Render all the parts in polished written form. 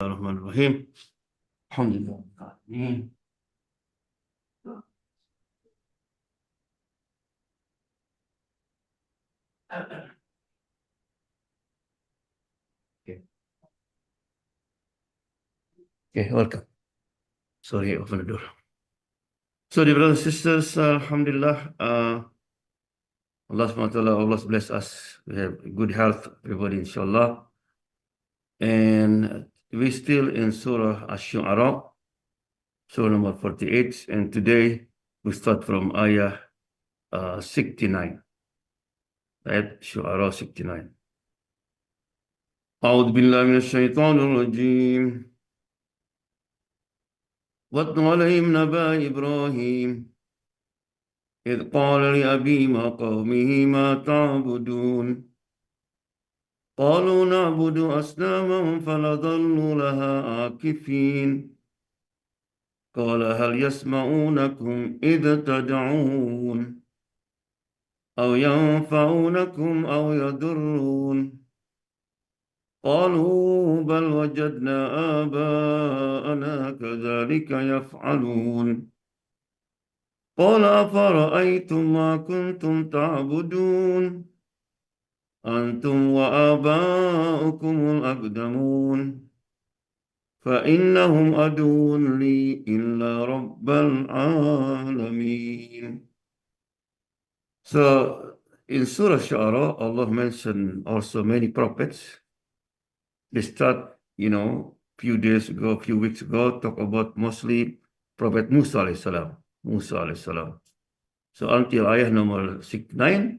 Bismillahirrahmanirrahim. Alhamdulillah. Okay. Okay, welcome. Sorry, open the door. So, dear brothers and sisters, Alhamdulillah, Allah subhanahu wa ta'ala always bless us. We have good health, everybody, inshallah. And we're still in Surah As-Shuara, Surah number 48. And today we start from Ayah 69. Ayat Shuara 69. أعوذ بالله من الشيطان الرجيم واتل عليهم نبأ إبراهيم إذ قال لأبيه وقومه ما تعبدون قالوا نعبد أصناما فنظل لها عاكفين قال هل يسمعونكم إذ تدعون أو ينفعونكم أو يضرون قالوا بل وجدنا آباءنا كذلك يفعلون قال أفرأيتم ما كنتم تعبدون أنتم وآباؤكم الأقدمون فإنهم عدو لي إلا رب العالمين. So in Surah Shu'ara, Allah mentioned also many prophets. They start, few days ago, few weeks ago, talk about mostly Prophet Musa alayhi salam. Musa alayhi salam. So until ayah number 69,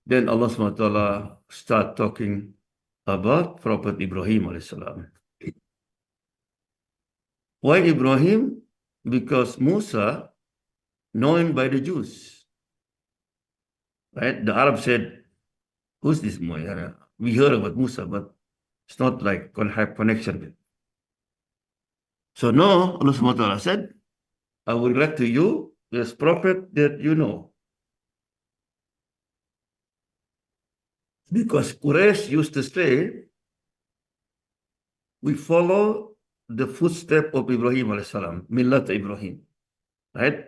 then Allah SWT start talking about Prophet Ibrahim alayhi salam. Why Ibrahim? Because Musa, known by the Jews. Right? The Arab said, who's this boy? We heard about Musa, but it's not like have connection with. So no, Allah SWT said, I will relate to you this prophet that you know. Because Quraysh used to say, we follow the footstep of Ibrahim alayhi salam, Millat Ibrahim. Right?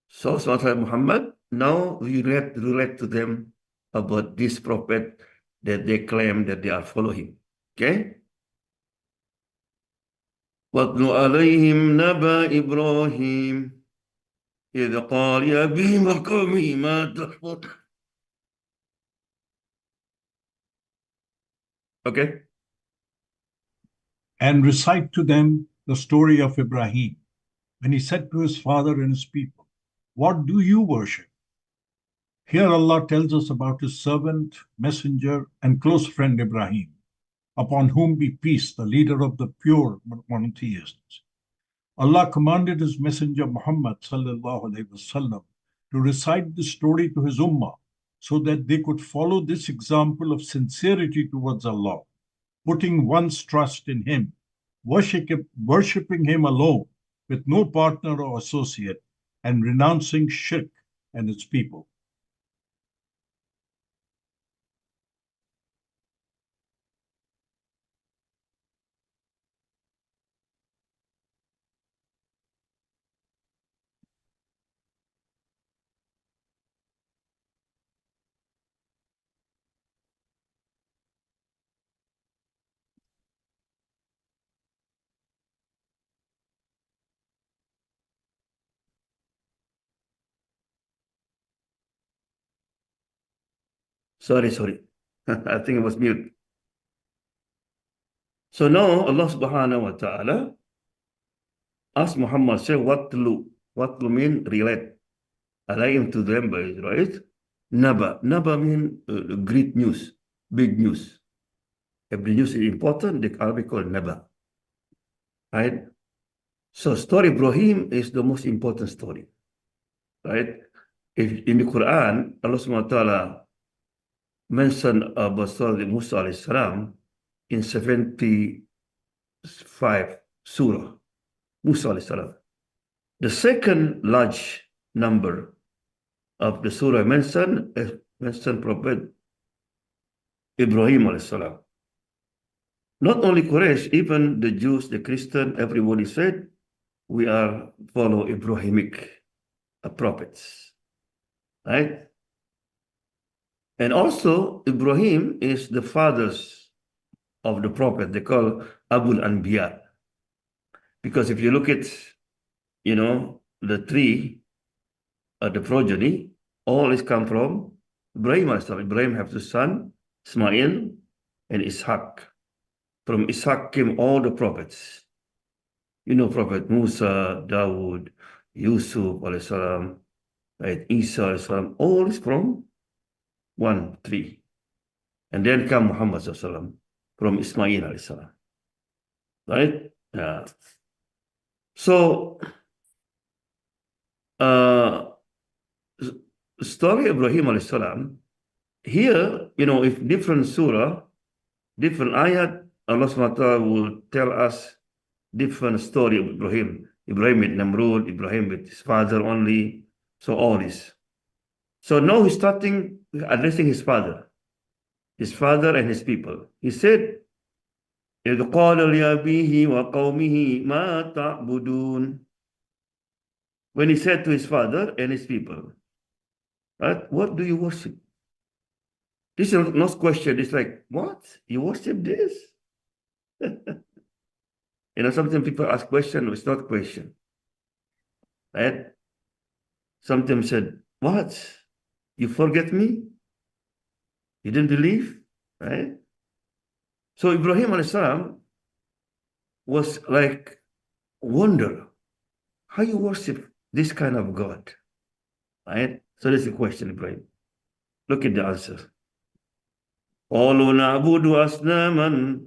So Muhammad, now we relate to them about this prophet that they claim that they are following. Okay? وَاتْلُ عَلَيْهِمْ نَبَأَ إِبْرَاهِيمَ إِذْ قَالَ لِأَبِيهِ وَقَوْمِهِ مَا تَعْبُدُونَ. Okay? And recite to them the story of Ibrahim, when he said to his father and his people, what do you worship? Here Allah tells us about his servant, messenger, and close friend Ibrahim, upon whom be peace, the leader of the pure monotheists. Allah commanded his messenger Muhammad ﷺ to recite the story to his ummah so that they could follow this example of sincerity towards Allah, putting one's trust in him, worshipping him alone with no partner or associate, and renouncing shirk and its people. Sorry. I think it was mute. So now Allah subhanahu wa ta'ala asked Muhammad, say, what to mean relate. Alayhim to them by right? Naba mean great news, big news. If the news is important, the Arabic called Naba. Right? So story Ibrahim is the most important story. Right? If in the Quran, Allah subhanahu wa ta'ala mentioned about story Musa alayhi salam in 75 surah. Musa alayhi salam. The second large number of the surah mentioned Prophet Ibrahim alayhi salam. Not only Quraysh, even the Jews, the Christian, everybody said, we are follow Abrahamic prophets, right? And also, Ibrahim is the fathers of the prophet. They call Abul Anbiya. Because if you look at, the tree, the progeny, all is come from Ibrahim. Ibrahim have two sons, Ismail and Ishaq. From Ishaq came all the prophets. Prophet Musa, Dawood, Yusuf, alayhi salam, right? Isa, alayhi salam, all is from one tree. And then come Muhammad sallallahu alaihi wasallam from Ismail alayhi salam. Right? Yeah. So, story of Ibrahim alayhi salam, here, if different surah, different ayat, Allah SWT will tell us different story of Ibrahim. Ibrahim with Namrud, Ibrahim with his father only. So all this. So now he's starting addressing his father and his people. He said, إِذْ قَالَ لِأَبِيهِ وَقَوْمِهِ مَا تَعْبُدُونَ. When he said to his father and his people, right, what do you worship? This is not question. It's like, what? You worship this? Sometimes people ask question, it's not question. Right? Sometimes said, what? You forget me? You didn't believe? Right? So Ibrahim alayhi salam was like, wonder how you worship this kind of God. Right? So that's the question, Ibrahim. Look at the answer. قالوا نعبد أصناما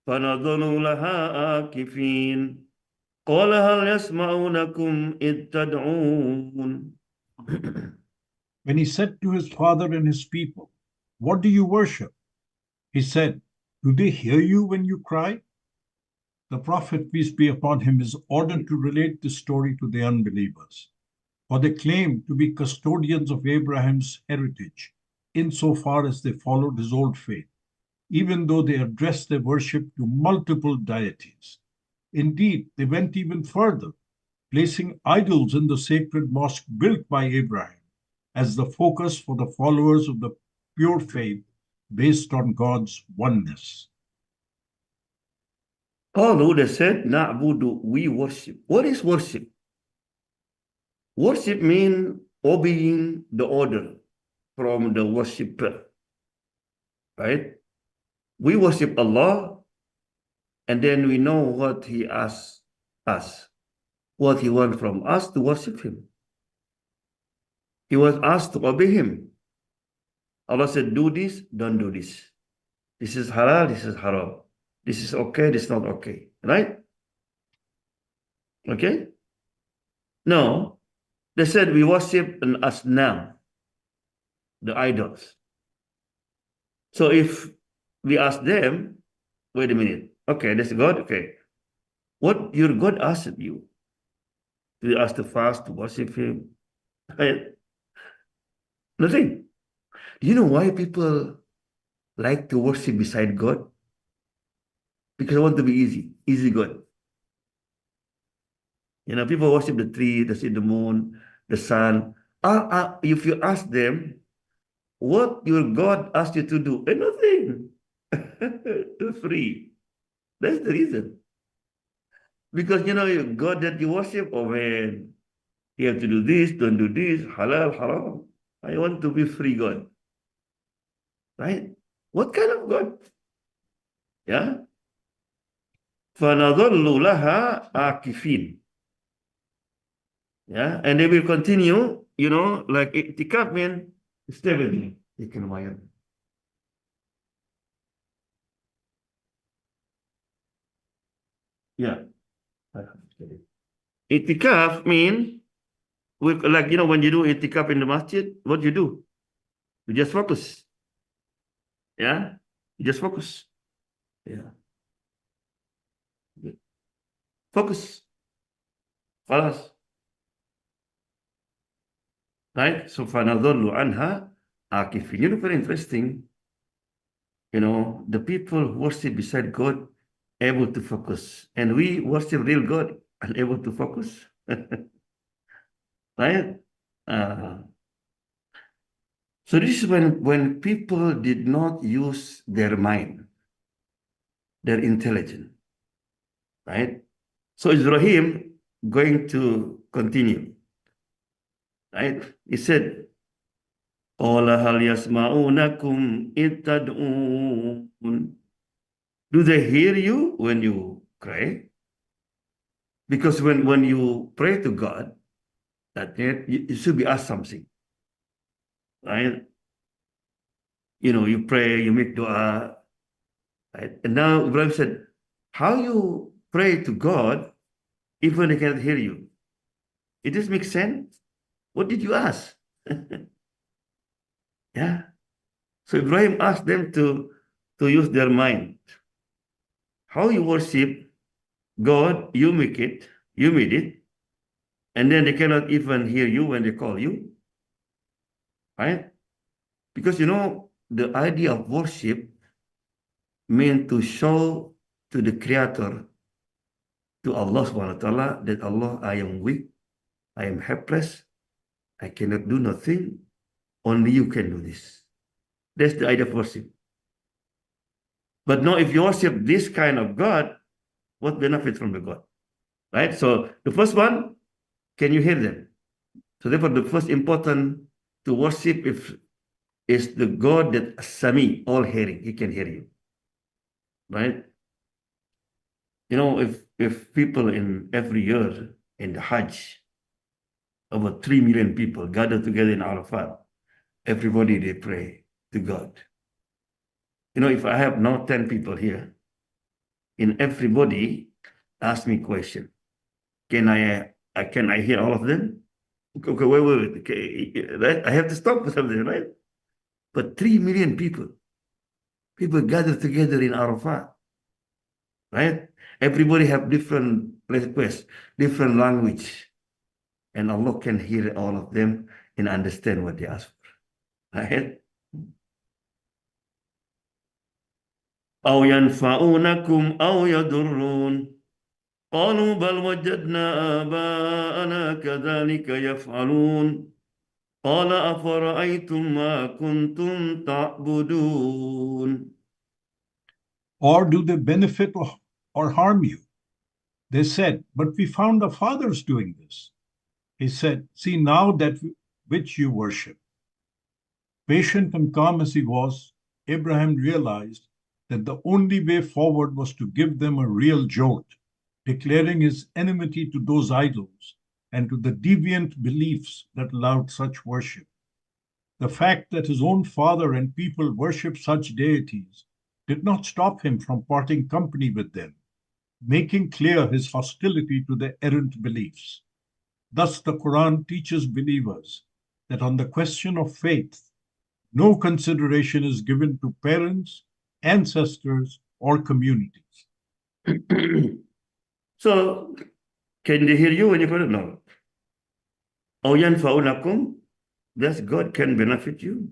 فنظل لها آكفين قال هل يسمعونكم إذ تدعون. When he said to his father and his people, what do you worship? He said, do they hear you when you cry? The Prophet, peace be upon him, is ordered to relate this story to the unbelievers, for they claim to be custodians of Abraham's heritage, insofar as they followed his old faith, even though they addressed their worship to multiple deities. Indeed, they went even further, placing idols in the sacred mosque built by Abraham as the focus for the followers of the pure faith based on God's oneness. قالوا, they said, نعبد, we worship. What is worship? Worship means obeying the order from the worshipper. Right? We worship Allah, and then we know what He asks us, what He wants from us to worship Him. He was asked to obey Him. Allah said, do this, don't do this. This is halal, this is haram. This is okay, this is not okay. Right? Okay? No. They said we worship an asnam, the idols. So if we ask them, wait a minute, okay, that's God, okay. What your God asked you? Do you ask to fast, to worship Him? Right? Nothing. Do you know why people like to worship beside God? Because they want to be easy God. People worship the tree, they see the moon, the sun. If you ask them, what your God asked you to do? Nothing. Too free. That's the reason. Because, God that you worship, oh man, you have to do this, don't do this, halal, haram. I want to be free God. Right? What kind of God? Yeah? فَنَظَلُّ لَهَا آكِفِينَ. Yeah? And they will continue, like itikaf means stability. You can wire. Yeah. Itikaf mean, like, when you do itikaf in the masjid, what you do? You just focus. Yeah? You just focus. Yeah. Focus. Falas. Right? So, فَنَظَلُّ عَنْهَا آكِفِينَ. Very interesting. The people who worship beside God, able to focus. And we worship real God, unable to focus. Right? Uh, so this is when people did not use their mind, their intelligence, right? So Ibrahim going to continue, right? He said, "Qala hal yasma'unakum id tad'un." Do they hear you when you cry? Because when you pray to God, that you should be asked something, right? You know, you pray, you make dua, right? And now Ibrahim said, how you pray to God even they cannot hear you? It does make sense. What did you ask? Yeah. So Ibrahim asked them to use their mind. How you worship God, you make it, you made it, and then they cannot even hear you when they call you, right? Because you know, the idea of worship meant to show to the Creator, to Allah subhanahu wa ta'ala, that Allah, I am weak, I am helpless, I cannot do nothing, only you can do this. That's the idea of worship. But now if you worship this kind of God, what benefit from the God? Right? So the first one, can you hear them? So therefore the first important to worship is the God that Sami, all hearing, he can hear you. Right? You know, if people in every year in the Hajj, over 3 million people gather together in Arafat, everybody they pray to God. You know, if I have now 10 people here, in everybody ask me question, can I hear all of them? Okay, wait. Okay, right? I have to stop for something, right? But 3 million people gather together in Arafat, right? Everybody have different requests, different language, and Allah can hear all of them and understand what they ask for, right? أو ينفعونكم أو يضرون قالوا بل وجدنا آباءنا كذلك يفعلون قال أفرأيتم ما كنتم تعبدون. Or do they benefit or harm you? They said, but we found our fathers doing this. He said, see now that which you worship. Patient and calm as he was, Abraham realized that the only way forward was to give them a real jolt, declaring his enmity to those idols and to the deviant beliefs that allowed such worship. The fact that his own father and people worship such deities did not stop him from parting company with them, making clear his hostility to their errant beliefs. Thus, the Quran teaches believers that on the question of faith, no consideration is given to parents, ancestors, or communities. So, can they hear you when you call it? No. أو ينفعونكم, does God can benefit you?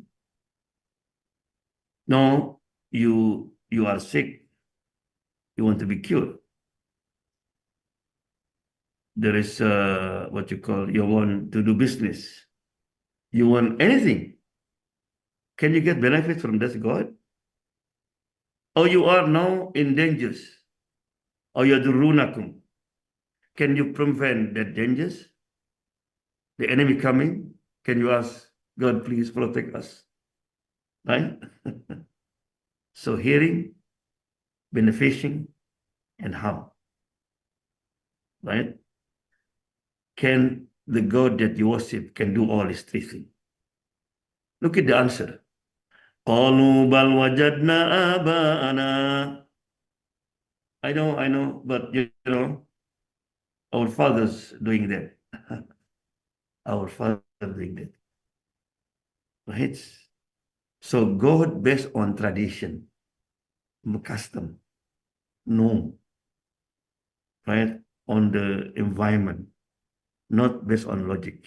No, you are sick, you want to be cured. There is what you call, you want to do business, you want anything. Can you get benefit from this God? Or you are now in dangers, or yadurunakum. Can you prevent that dangers? The enemy coming, can you ask God, please protect us? Right? So hearing, benefiting, and harm. Right? Can the God that you worship can do all these three things? Look at the answer. قالوا بل وجدنا آباءنا. I know, but you know, our fathers doing that. Our father doing that. Right? So God based on tradition, custom, norm, right? On the environment, not based on logic.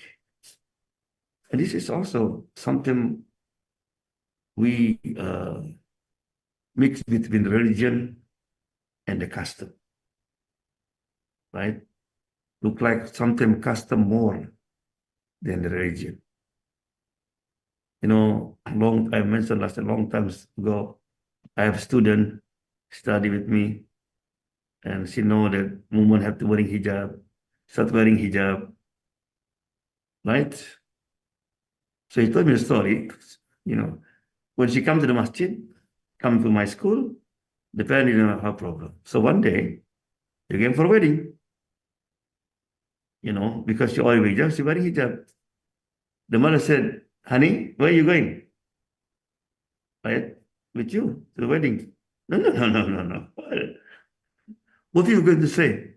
And this is also something we mix between religion and the custom, right? Look like something custom more than the religion. You know, I mentioned last a long time ago, I have a student study with me, and she know that women have to wearing hijab, start wearing hijab, right? So he told me a story, you know, when she comes to the masjid, come to my school, the parent didn't have a problem. So one day, they came for a wedding, you know, because she already hijab, she wearing hijab. The mother said, honey, where are you going? Right? With you to the wedding. No, no, no, no, no, no. What are you going to say?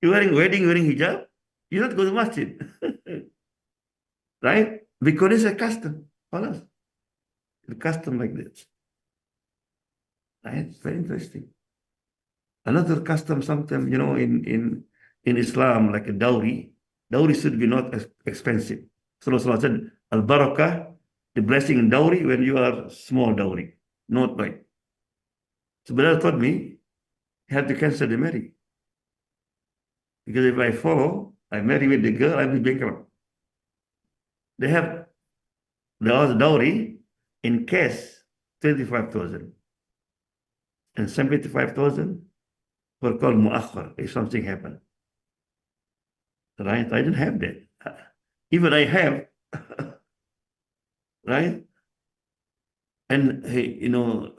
You're wearing hijab? You don't go to masjid. Right? Because it's a custom. Follow the custom like this. Right? Very interesting. Another custom sometimes, you know, in Islam, like a dowry should be not expensive. So Rasulullah said, al-barakah, the blessing in dowry when you are small dowry, not like. So brother told me, you have to cancel the marriage. Because if I follow, I marry with the girl, I will be bankrupt. They have the dowry in cash, 25,000. And 75,000 were called mu'akhar if something happened. Right? I didn't have that. Even I have, right? And hey, you know,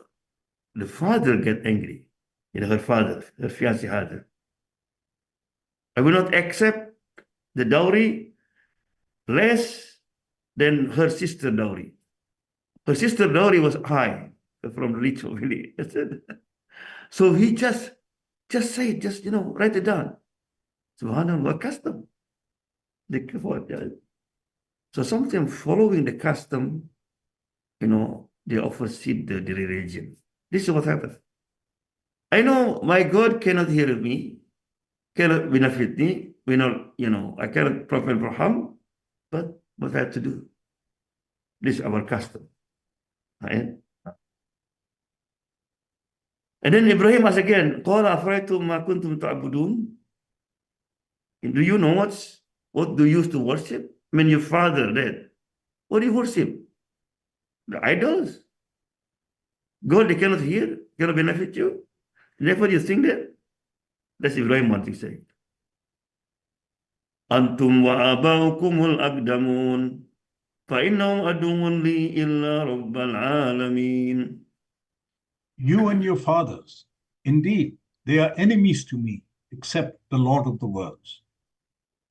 the father get angry. You know, her father, her fiancé father. I will not accept the dowry less than her sister dowry. Her sister dowry was high from rich family. So he just say it, just, you know, write it down. Subhanallah, custom. So sometimes following the custom, you know, they oversee the religion. This is what happens. I know my God cannot hear me, cannot benefit me, we not, you know, I cannot profit for harm, but what I have to do? This is our custom. Right? And then Ibrahim asked again, قَالَ أَفْرَيْتُمْ مَا كُنْتُمْ تَعْبُدُونَ? Do you know what do you used to worship? I mean, your father did. What do you worship? The idols? God, they cannot hear, cannot benefit you. Therefore, you think that? That's Ibrahim one thing saying. Antum wa abaukumul aqdamun fa innahum aduwwun li illa rabbal alamin. You and your fathers, indeed, they are enemies to me, except the Lord of the worlds.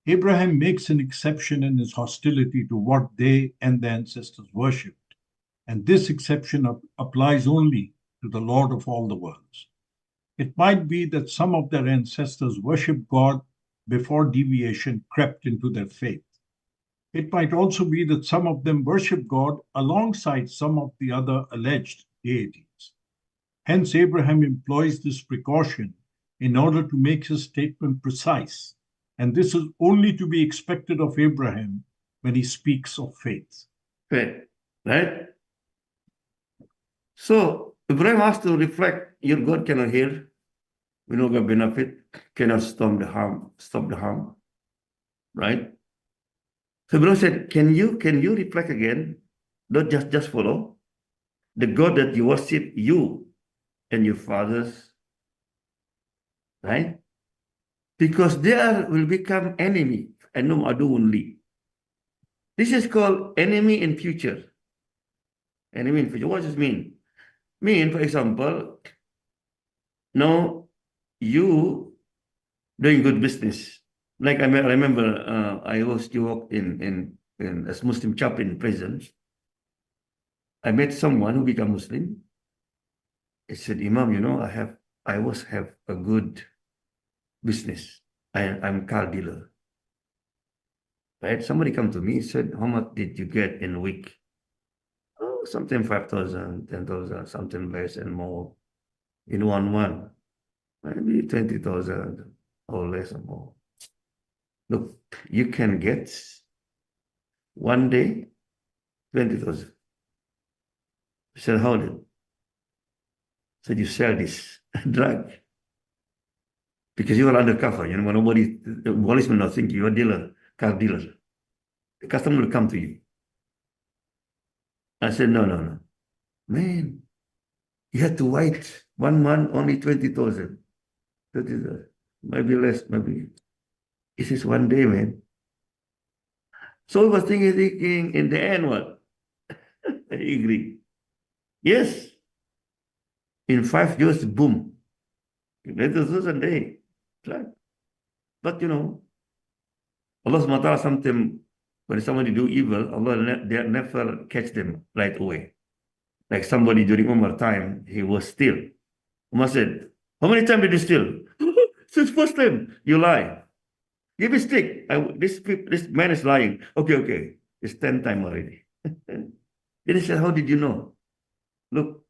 Abraham makes an exception in his hostility to what they and their ancestors worshipped, and this exception applies only to the Lord of all the worlds. It might be that some of their ancestors worshipped God before deviation crept into their faith. It might also be that some of them worship God alongside some of the other alleged deities. Hence, Abraham employs this precaution in order to make his statement precise, and this is only to be expected of Abraham when he speaks of faith. Faith, right? So Ibrahim has to reflect, your God cannot hear, we know God benefit, cannot stop the harm, right? So Ibrahim said, can you reflect again? Don't just follow. The God that you worship, you and your fathers, right? Because they will become enemy, and no adu only. This is called enemy in future. Enemy in future. What does it mean? Mean, for example, no, you doing good business. Like I remember, I was to work in as Muslim chap in prison. I met someone who became Muslim. He said, Imam, you know, I was have a good business. I'm car dealer. Right? Somebody come to me and said, how much did you get in a week? Oh, something 5,000, 10,000, something less and more in 1 month. Maybe 20,000 or less or more. Look, you can get one day 20,000. I said, how did? Said, you sell this drug. Because you are undercover, you know, nobody, the police will not think you're a dealer, car dealer. The customer will come to you. I said, no, no, no. Man, you had to wait 1 month, only 20,000. 30,000. Maybe less, maybe. This is one day, man. So I was thinking, in the end, what? I agree. Yes. In 5 years, boom. That was a day. Right? But you know, Allah subhanahu wa ta'ala sometimes, when somebody do evil, Allah they never catch them right away. Like somebody during Umar time, he was steal. Umar said, how many times did you steal? Since first time, you lie. Give me stick. This man is lying. Okay, okay. It's 10 times already. Then he said, how did you know? Look,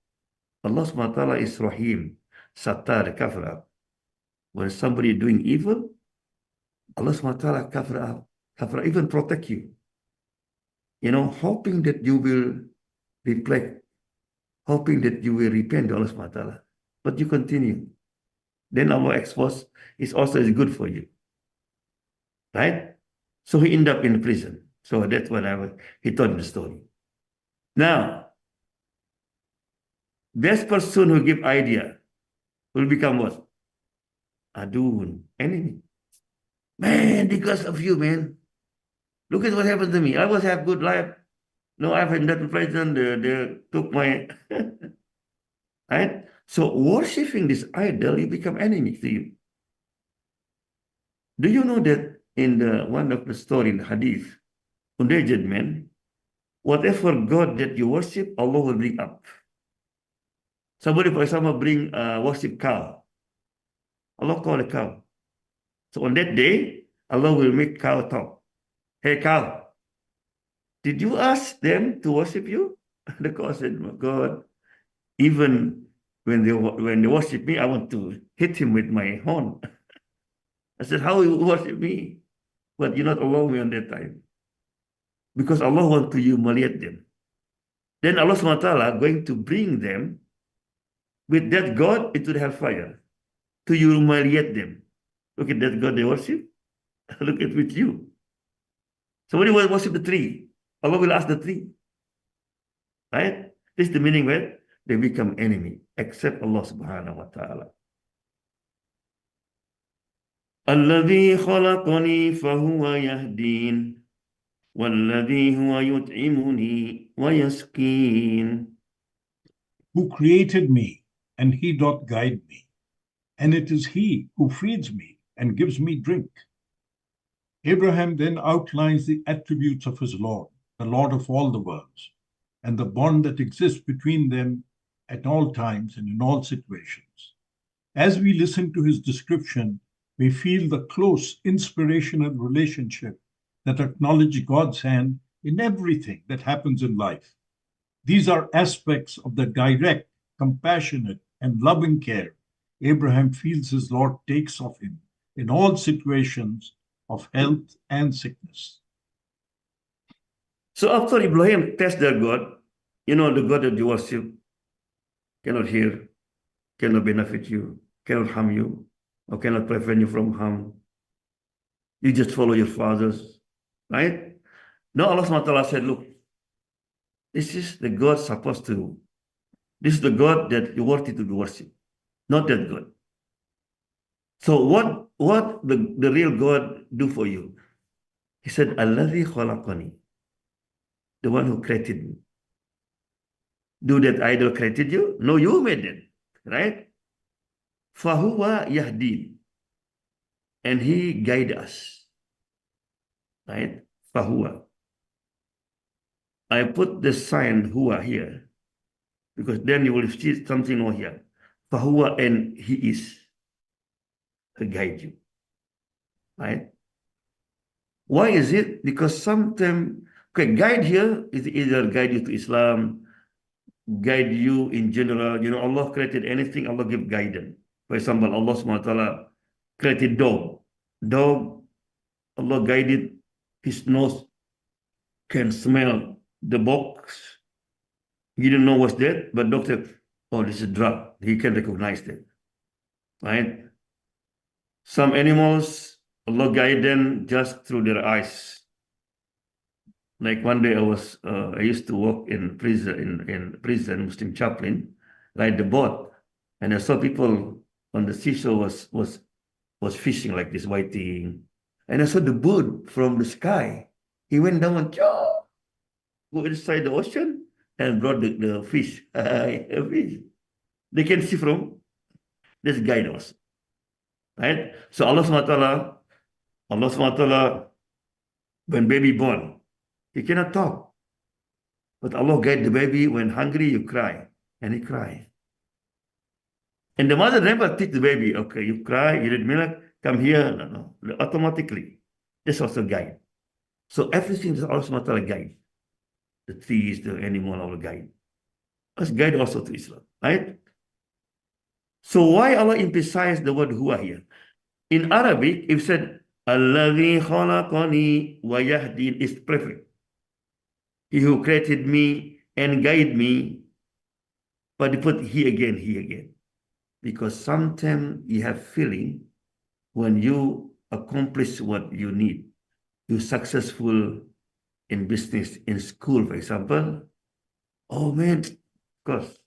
Allah subhanahu wa ta'ala is Rahim, Sattar, cover up. When somebody doing evil, Allah subhanahu wa ta'ala cover up, even protect you. You know, hoping that you will reflect, hoping that you will repent to Allah subhanahu wa ta'ala. But you continue. Then Allah expose is also is good for you. Right? So he ended up in prison. So that's what he told the story. Now, this person who give idea will become what? Adun, enemy. Man, because of you, man. Look at what happened to me. I was have good life. No, I've ended up in prison. They took my right. So worshiping this idol, you become enemy to you. Do you know that in the one of the story in the hadith, on the judgment, whatever God that you worship, Allah will bring up. Somebody, for example, bring worship cow. Allah call a cow. So on that day, Allah will make cow talk. Hey cow, did you ask them to worship you? The cow said, God, even when they worship me, I want to hit him with my horn. I said, how you worship me? But you're not allow me on that time. Because Allah want to humiliate them. Then Allah SWT going to bring them with that God into the hellfire to humiliate them. Look at that God they worship. Look at with you. Somebody will worship the tree. Allah will ask the tree. Right? This is the meaning where they become enemy, except Allah subhanahu wa ta'ala. الذي خلقني فهو يهدين والذي هو يطعمني ويسقين. Who created me, and he doth guide me, and it is he who feeds me and gives me drink. Abraham then outlines the attributes of his Lord, the Lord of all the worlds, and the bond that exists between them at all times and in all situations. As we listen to his description, we feel the close inspirational relationship that acknowledges God's hand in everything that happens in life. These are aspects of the direct, compassionate, and loving care Abraham feels his Lord takes of him in all situations of health and sickness. So after Ibrahim tests their God, you know, the God that you worship cannot hear, cannot benefit you, cannot harm you, or cannot prevent you from harm. You just follow your fathers, right? Now Allah SWT said, look, this is the God supposed to, this is the God that you worthy to be worshipped, not that God. So what the real God do for you? He said, Alladhi khalaqani, the one who created me. Do that idol created you? No, you made it, right? Fahuwa yahdin, and he guide us, right? Fahuwa. I put the sign huwa here because then you will see something over here. Fahuwa, and he is to guide you, right? Why is it? Because sometimes, okay, guide here is either guide you to Islam, guide you in general. You know, Allah created anything, Allah give guidance. For example, Allah SWT created dog. Dog, Allah guided his nose can smell the box. He didn't know what's that, but doctor, oh, this is a drug. He can recognize that. right? Some animals, Allah guide them just through their eyes. Like one day I used to work in prison, Muslim chaplain, ride the boat, and I saw people on the seashore was fishing like this whiting, and I saw the bird from the sky. He went down and go inside the ocean and brought the fish. A fish. They can see from this guide us, right? So Allah Subhanahu wa Taala, when baby born, he cannot talk. But Allah guide the baby. When hungry, you cry. And he cries. And the mother never teach the baby, okay, you cry, you need milk, come here. No, no. Automatically. This also guide. So everything is also not a guide. The trees, the animal, all guide. Us guide also to Islam, right? So why Allah emphasize the word huwa here? In Arabic, if said, Alladhi khalaqani wa yahdin is perfect. He who created me and guide me, but they put he again. Because sometimes you have feeling when you accomplish what you need, you're successful in business, in school, for example. Oh man, of course,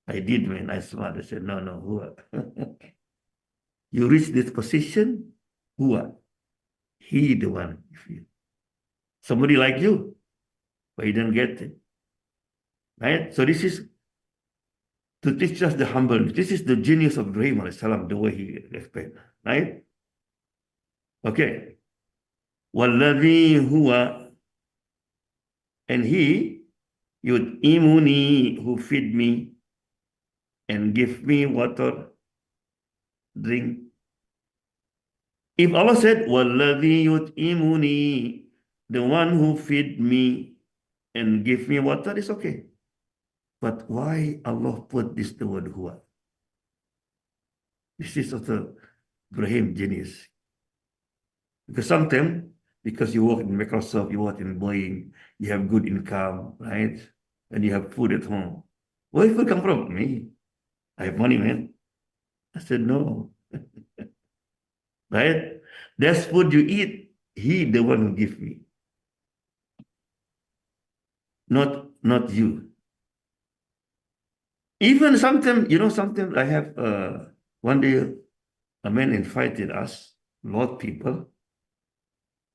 I did, man. I smart. I said, no, who? You reach this position, who? He the one. Somebody like you, but you don't get it. Right? So this is to teach us the humble. This is the genius of Ibrahim alayhi salam, the way he explained. Right? Okay. Walladhi huwa, and he, yud'imuni, who feed me and give me water, drink. If Allah said, Walladhi yud'imuni, the one who feed me and give me water, is okay. But why Allah put this the word huwa? This is also Ibrahim genius. Because sometimes, because you work in Microsoft, you work in Boeing, you have good income, right? And you have food at home. Where food come from? Me. I have money, man. I said, no. Right? That's food you eat. He, the one who give me. Not you. Even sometimes, sometimes I have, one day, a man invited us, a lot of people,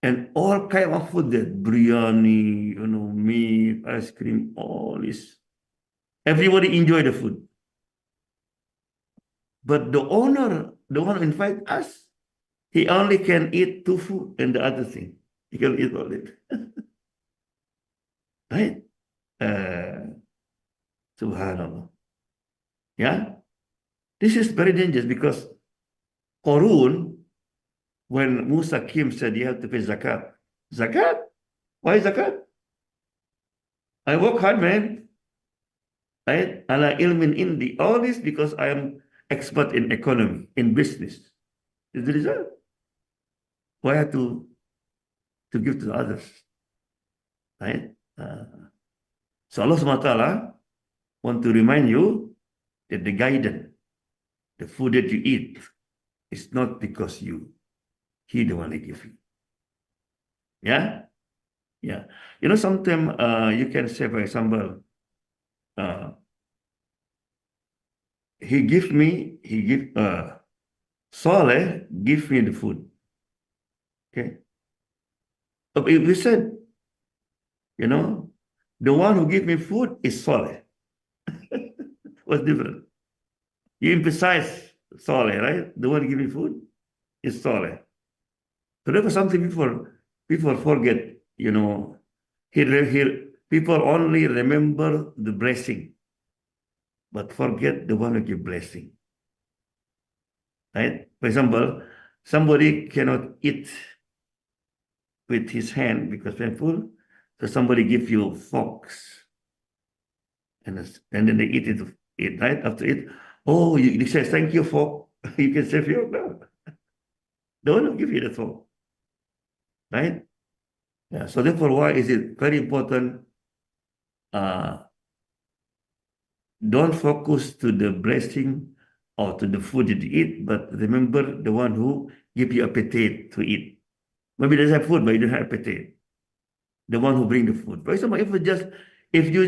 and all kind of food, that biryani, meat, ice cream, all this. Everybody enjoy the food. But the owner, the one who invite us, he only can eat two food and the other thing. He can eat all it. Right? Subhanallah. Yeah? This is very dangerous because Qarun, when Musa came, said you have to pay zakat. Zakat? Why zakat? I work hard, man. Right? Ala ilmin indi. All this because I am expert in economy, in business. Is the result. Why have to give to others? Right? So Allah subhanahu wa ta'ala want to remind you that the guidance, the food that you eat, is not because he the one that give you. Yeah? Yeah. Sometimes you can say, for example, he give Saleh give me the food. Okay. But if we said, the one who give me food is Saleh. What's different? You emphasize Saleh, right? The one who give me food is Saleh. So therefore, something people forget, people only remember the blessing, but forget the one who give blessing. Right? For example, somebody cannot eat with his hand because painful, so somebody give you forks, and then they eat it, right? After it, oh, you say thank you fork. You can say no. The one who give you the fork, right? Yeah. So therefore, why is it very important? Don't focus to the blessing or to the food that you eat, but remember the one who give you appetite to eat. Maybe there's have food, but you don't have appetite. The one who bring the food. For example, if you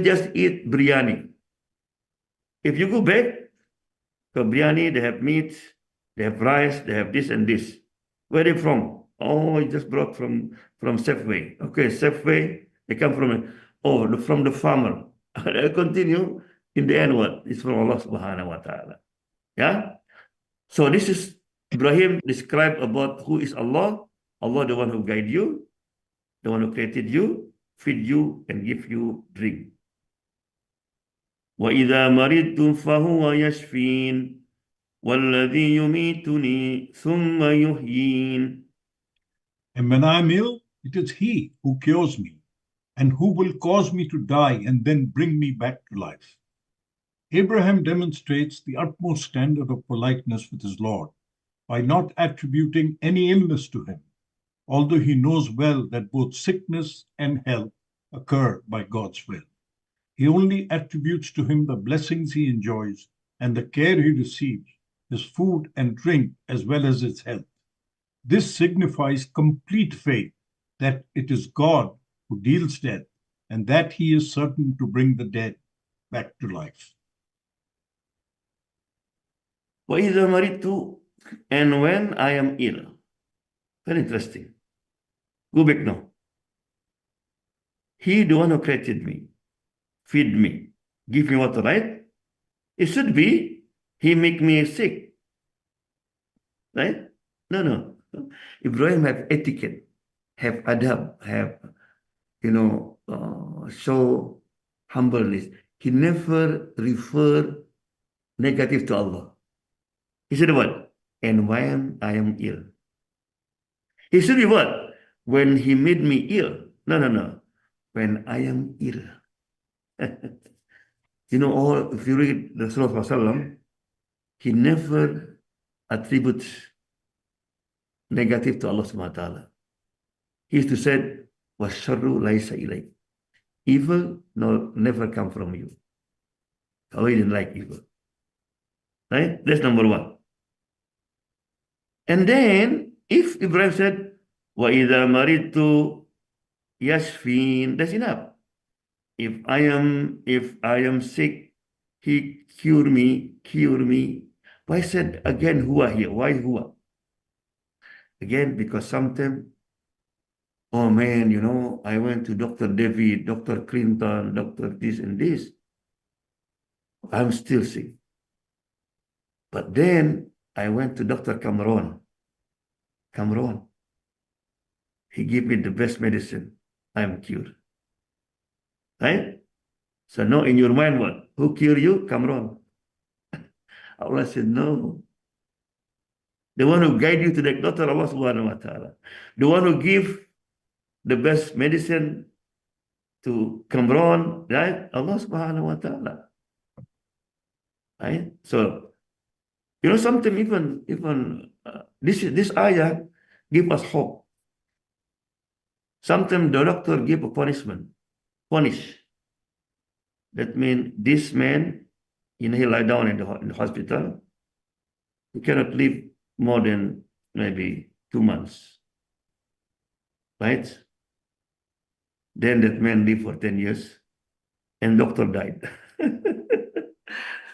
just eat biryani, if you go back to biryani, they have meat, they have rice, they have this and this. Where are they from? Oh, it just brought from Safeway. Okay, Safeway, they come from the farmer. I continue. In the end, what? It's from Allah subhanahu wa ta'ala. Yeah? So this is Ibrahim described about who is Allah. Allah, the one who guide you, the one who created you, feed you, and give you drink. وَإِذَا مَرِضْتُ فَهُوَ يَشْفِينَ وَالَّذِي يُمِيتُنِي ثُمَّ يُحْيِينَ. And when I am ill, it is He who cures me, and who will cause me to die and then bring me back to life. Abraham demonstrates the utmost standard of politeness with his Lord by not attributing any illness to him, although he knows well that both sickness and health occur by God's will. He only attributes to him the blessings he enjoys and the care he receives, his food and drink, as well as his health. This signifies complete faith that it is God who deals death and that he is certain to bring the dead back to life. وَإِذَا مَرِضْتُ, and when I am ill. Very interesting. Go back now. He, the one who created me, feed me, give me water, right? It should be he make me sick, right? No. Ibrahim have etiquette, have adab, have, show humbleness. He never refer negative to Allah. He said what? And when I am ill. He should be what? When he made me ill. No. When I am ill. If you read the Surah, he never attributes negative to Allah subhanahu wa ta'ala. He used to say, وَالشَّرُّ لَيْسَ إِلَيْكَ. Evil never come from you. Allah didn't like evil. Right? That's number one. And then, if Ibrahim said, وَإِذَا مَرِضْتُ يَشْفِينَ, that's enough. If I am sick, he cure me. Why said again huwa here? Why huwa? Again, because sometimes, oh man, I went to Dr. David, Dr. Clinton, Dr. this and this. I'm still sick. But then I went to Dr. Cameron. He gave me the best medicine. I'm cured. Right? So now in your mind, what? Who cured you? Cameron. Allah said, no. The one who guide you to the doctor, Allah subhanahu wa ta'ala. The one who give the best medicine to Cameron, right? Allah subhanahu wa ta'ala. Right? So, sometimes even this ayah give us hope. Sometimes the doctor give a punish. That means this man, he lie down in the hospital. He cannot live more than maybe 2 months. Right? Then that man lived for 10 years and doctor died.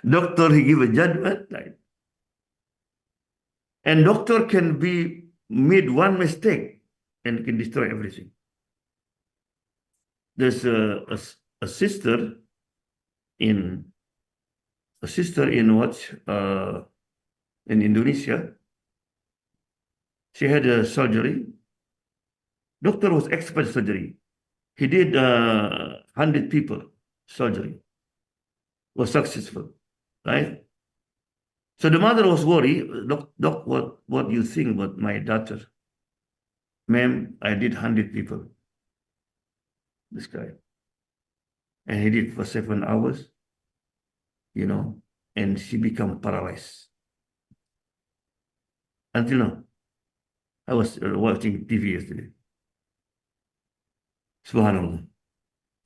Doctor, he give a judgment, died. And doctor can be made one mistake and can destroy everything. There's a sister in in Indonesia. She had a surgery. Doctor was expert surgery. He did 100 people surgery. Was successful, right? So the mother was worried. Doc, what do you think about my daughter? Ma'am, I did 100 people. This guy. And he did for 7 hours, and she became paralyzed. Until now. I was watching TV yesterday. Subhanallah.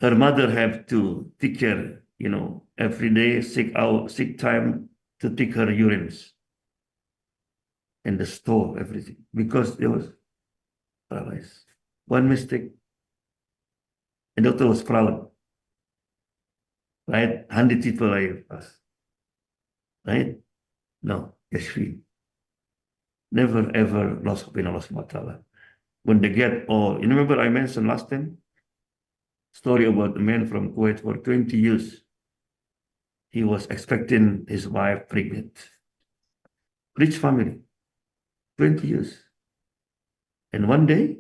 Her mother have to take care, every day, sick time, to take her urines and the store everything because there was paralyzed. One mistake, the doctor was proud, right? 100 people I asked, right? No, Yashvi. Never ever lost hope in Allah subhanahu wa ta'ala. When they get, you remember I mentioned last time, story about a man from Kuwait for 20 years. He was expecting his wife pregnant. Rich family, 20 years. And one day,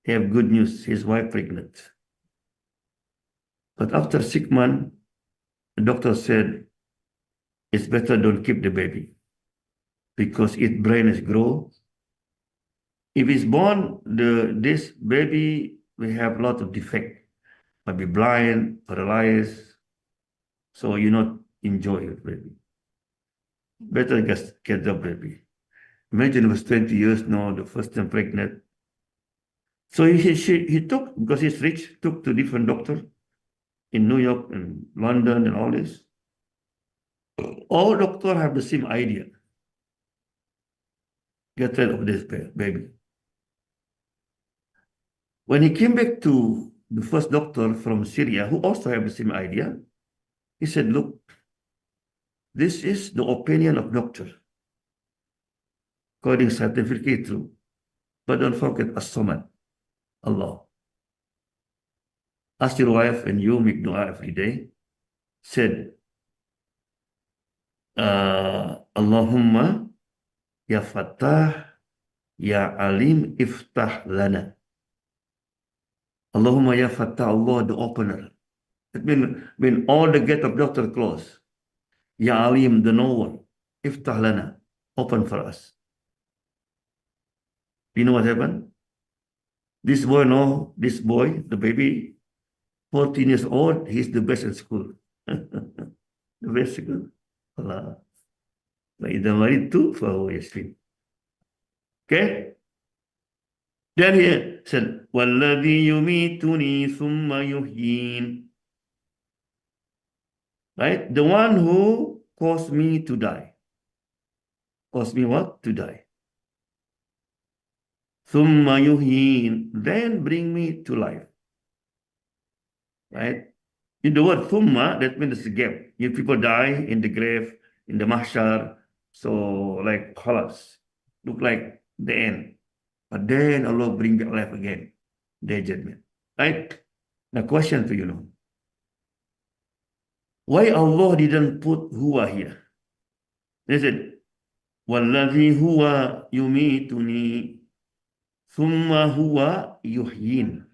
he have good news, his wife pregnant. But after 6 months, the doctor said, it's better don't keep the baby because its brain is grow. If it's born, this baby will have a lot of defect, might be blind, paralyzed, so you not enjoy it, baby. Better get the baby. Imagine it was 20 years now, the first time pregnant. So he took, because he's rich, took to different doctor in New York and London and all this. All doctors have the same idea. Get rid of this baby. When he came back to the first doctor from Syria, who also have the same idea, he said, look, this is the opinion of doctor. According scientifically true. But don't forget As-Samad, Allah. Ask your wife and you make dua every day. Said, Allahumma ya Fattah, ya Alim, iftah lana. Allahumma ya Fattah, Allah the opener. It means when all the gate of doctor close, ya Alim the knower, iftah lana, open for us. You know what happened? This boy, the baby, 14 years old, he's the best in school. The best school. Allah. وإذا مرضت فهو يشفين. Okay? Then he said, وَالَّذِي يُمِيتُنِي ثُمَّ يُحْيِينِ. Right? The one who caused me to die. Caused me what? To die. ثُمَّ يُحْيِينِ. Then bring me to life. Right? In the word thumma, that means there's a gap. If people die in the grave, in the mahshar, so like khalas, look like the end. But then Allah bring back life again, their judgment. Right? Now question to you now. Why Allah didn't put huwa here? They said, وَالَّذِي هُوَ يُمِيتُنِي ثُمَّ هُوَ يُحْيِينِ.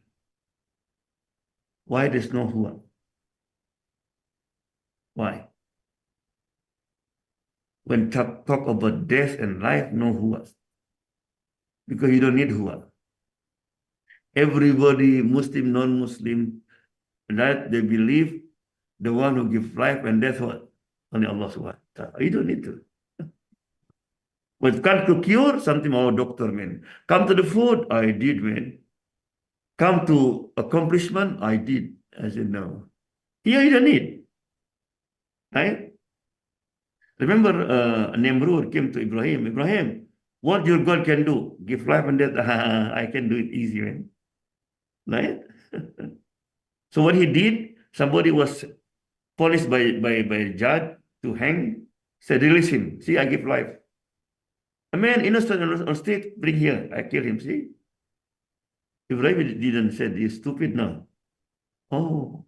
Why there's no huwa? Why? When talk about death and life, no huwa. Because you don't need huwa. Everybody, Muslim, non-Muslim, that they believe the one who gives life and death, what? Only Allah subhanahu wa ta'ala. You don't need to. When come to cure, something our doctor mean. Come to the food, I did mean. Come to accomplishment, I did. I said, no. Here you don't need. Right? Remember, Nemrud came to Ibrahim. Ibrahim, what your God can do? Give life and death. I can do it easy, man. Right? So what he did, somebody was punished by a judge to hang. Said, release him. See, I give life. A man innocent on street, bring here. I kill him. See? Ibrahim didn't say, you're stupid now. Oh,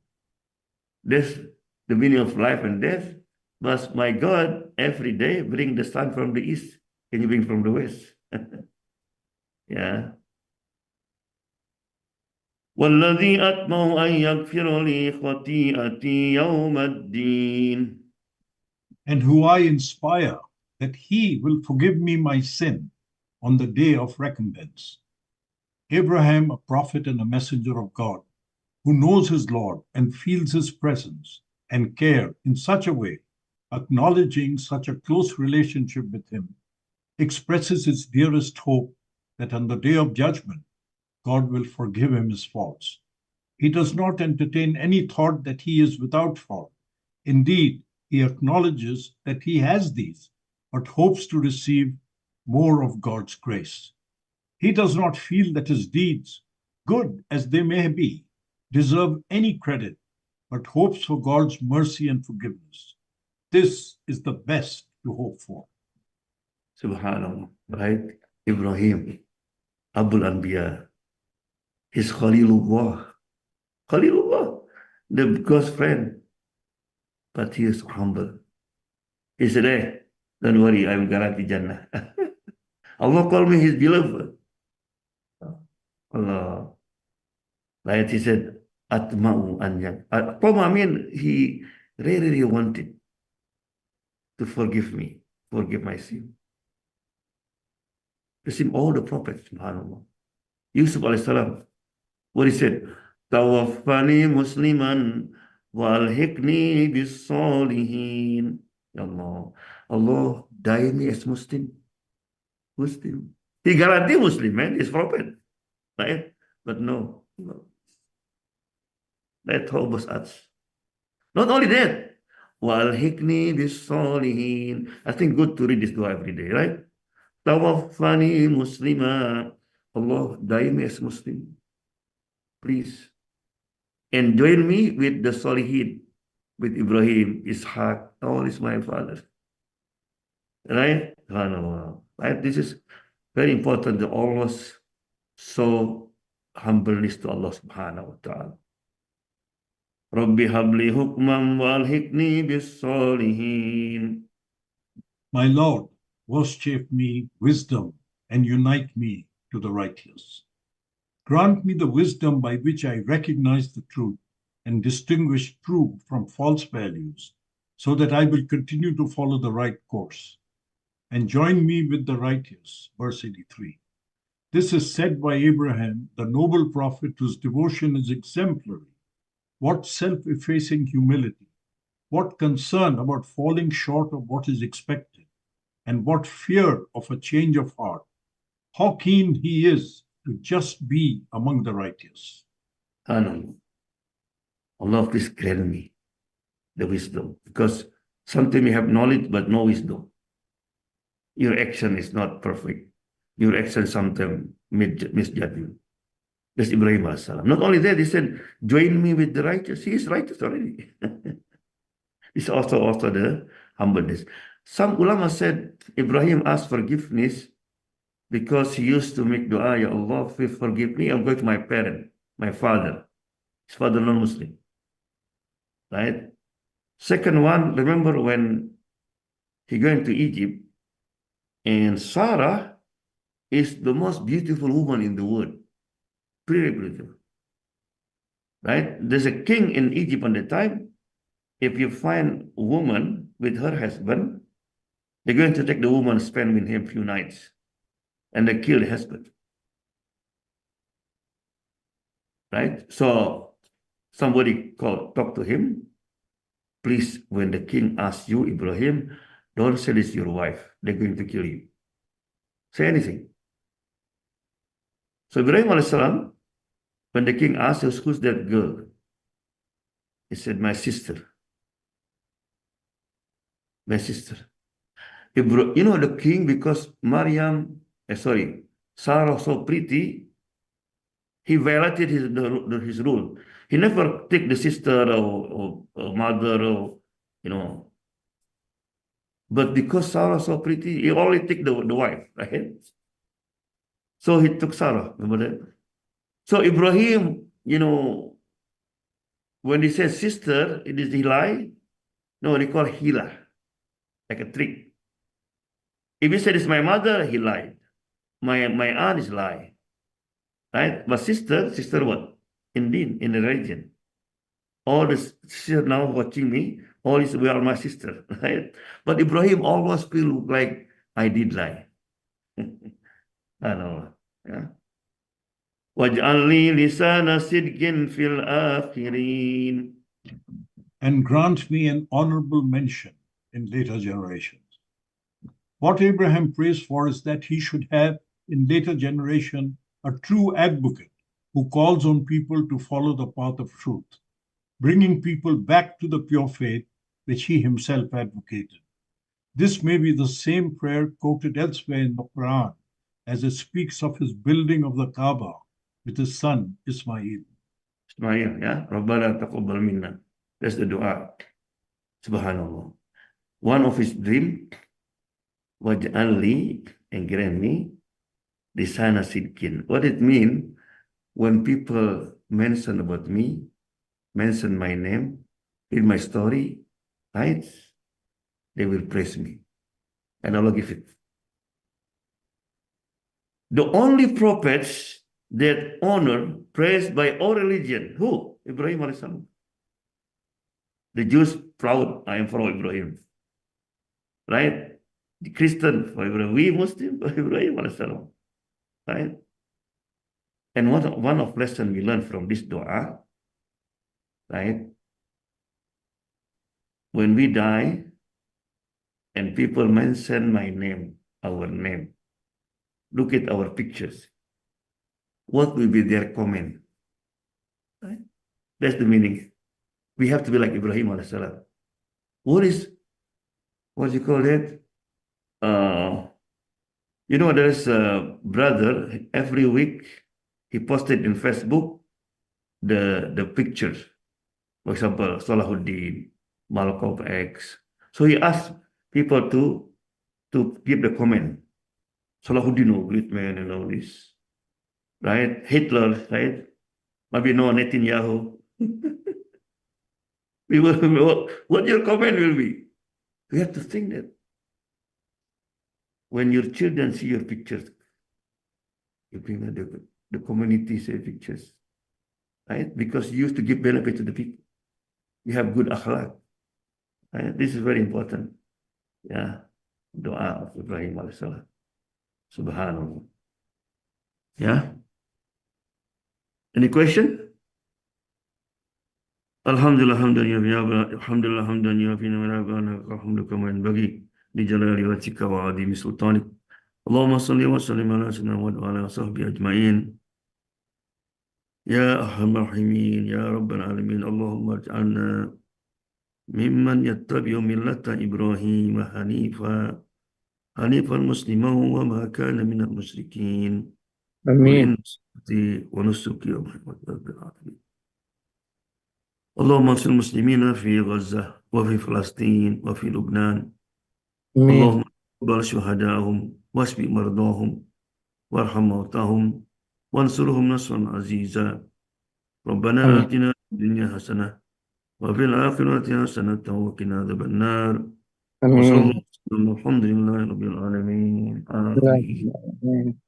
that's the meaning of life and death. But my God, every day bring the sun from the east. Can you bring from the west? Yeah. وَالَّذِي أَطْمَعُ أَن يَغْفِرَ لِي خَطِيئَتِي يَوْمَ الدِّينِ. And who I inspire that he will forgive me my sin on the day of recompense. Abraham, a prophet and a messenger of God, who knows his Lord and feels his presence and care in such a way, acknowledging such a close relationship with him, expresses his dearest hope that on the day of judgment, God will forgive him his faults. He does not entertain any thought that he is without fault. Indeed, he acknowledges that he has these, but hopes to receive more of God's grace. He does not feel that his deeds, good as they may be, deserve any credit, but hopes for God's mercy and forgiveness. This is the best to hope for. Subhanallah, right? Ibrahim, Abul Anbiya, his Khalilullah. Khalilullah, the God's friend. But he is humble. He said, hey, don't worry, I will guarantee Jannah. Allah called me his beloved. Allah. Like he said, Atma'u anyan. Atma mean he really wanted to forgive me, forgive my sin. You see all the prophets, subhanAllah. Yusuf alayhi salam, what he said, Tawaffani musliman walhiqni bis salihin. Ya Allah, Allah die me as Muslim. Muslim. He guarantee Muslim, man, he's prophet. Right? But no. That was us. Not only that, walhiqni bis salihin. I think good to read this dua every day, right? Tawaffani muslima. Allah die me as Muslim. Please. And join me with the Salihin, with Ibrahim, Ishaq, all is my father. Right? Right? This is very important to always show humbleness to Allah subhanahu wa ta'ala. Rabbi habli hukman walhiqni bis salihin. My Lord, vouchsafe me wisdom and unite me to the righteous. Grant me the wisdom by which I recognize the truth and distinguish true from false values, so that I will continue to follow the right course. And join me with the righteous. Verse 83. This is said by Abraham, the noble prophet whose devotion is exemplary. What self-effacing humility, what concern about falling short of what is expected, and what fear of a change of heart. How keen he is to just be among the righteous. Allah, please grant me the wisdom, because sometimes you have knowledge but no wisdom. Your action is not perfect. Your action sometimes misjudge you. That's Ibrahim alayhi salam. Not only that, he said, join me with the righteous. He is righteous already. It's also the humbleness. Some ulama said Ibrahim asked forgiveness because he used to make dua, Ya Allah, forgive me. I'm going to my parent, my father. His father non-Muslim. Right? Second one, remember when he going to Egypt, and Sarah is the most beautiful woman in the world. Pretty beautiful. Right? There's a king in Egypt at the time. If you find a woman with her husband, they're going to take the woman and spend with him a few nights. And they kill the husband. Right? So somebody talk to him. Please, when the king asks you, Ibrahim, don't say this to your wife. They're going to kill you. Say anything. So Ibrahim alayhi salam, when the king asked, who's that girl? He said, my sister. My sister. You know the king, because Sarah so pretty, he violated his rule. He never take the sister or mother or, but because Sarah so pretty, he only take the wife, right? So he took Sarah, remember that? So Ibrahim, when he says sister, he lie? No, they call hila, like a trick. If he said it's my mother, he lied. My aunt is lie. Right? But sister what? In the religion. All the sister now watching me, all is we are my sister, right? But Ibrahim always feel like I did lie. I know. Yeah. وَاجْعَلْنِي لِسَانَ صِدْقٍ فِي الْآخِرِينَ. And grant me an honorable mention in later generations. What Abraham prays for is that he should have in later generation a true advocate who calls on people to follow the path of truth, bringing people back to the pure faith which he himself advocated. This may be the same prayer quoted elsewhere in the Quran as it speaks of his building of the Kaaba with his son Ismail. Ismail, ya. Rabbana taqabbal minna. That's the dua. Subhanallah. One of his dream, waj'al li, and grant me, lisana sidkin. What it mean when people mention about me, mention my name in my story, right? They will praise me. And Allah give it. The only prophets that honor, praised by all religion. Who? Ibrahim alayhis salam. The Jews proud, I am from Ibrahim. Right? The Christian for Ibrahim. We Muslim for Ibrahim alayhis salam. Right? And one of lesson we learn from this dua, right? When we die and people mention my name, our name, look at our pictures. What will be their comment? Right? That's the meaning. We have to be like Ibrahim alayhis salam. What do you call it? There's a brother, every week he posted in Facebook the pictures. For example, Salahuddin, Malcolm X. So he asked people to give the comment. Salahuddin, oh, great man, and all this. Right? Hitler, right? Maybe no Netanyahu. What your comment will be? We have to think that when your children see your pictures, you bring the community say pictures, right? Because you used to give benefit to the people. You have good akhlaq. Right? This is very important. Yeah. Dua of Ibrahim alayhis salam. Subhanallah. Yeah. Any question? Alhamdulillah hamdan alhamdulillah hamdan yafina wa rabbana alhamduka wa yanbaghi li jalali wajhika wa adimi sultanik. Allahumma salli wa sallim ala sayyidina Muhammad wa ala sahbihi ajma'in. Ya arhamar rahimin, ya rabbal alamin. Allahumma ij'alna mimman yattabi'u millata Ibrahim hanifan musliman wa ma kana minal musyrikin. Qul Amin. inna salati wa nusuki wa mahyaya rabbil alamin. اللهم انصر المسلمين في غزة وفي فلسطين وفي لبنان. Amin. اللهم اقبل شهداءهم واشف مرضاهم وارحم موتاهم وانصرهم نصرا عزيزا. ربنا Amin. آتنا في الدنيا حسنة وفي الآخرة حسنة وقنا عذاب النار. وصلى الله Amin. وسلم الحمد لله رب العالمين. Ya آمين. Rabbi. Amin.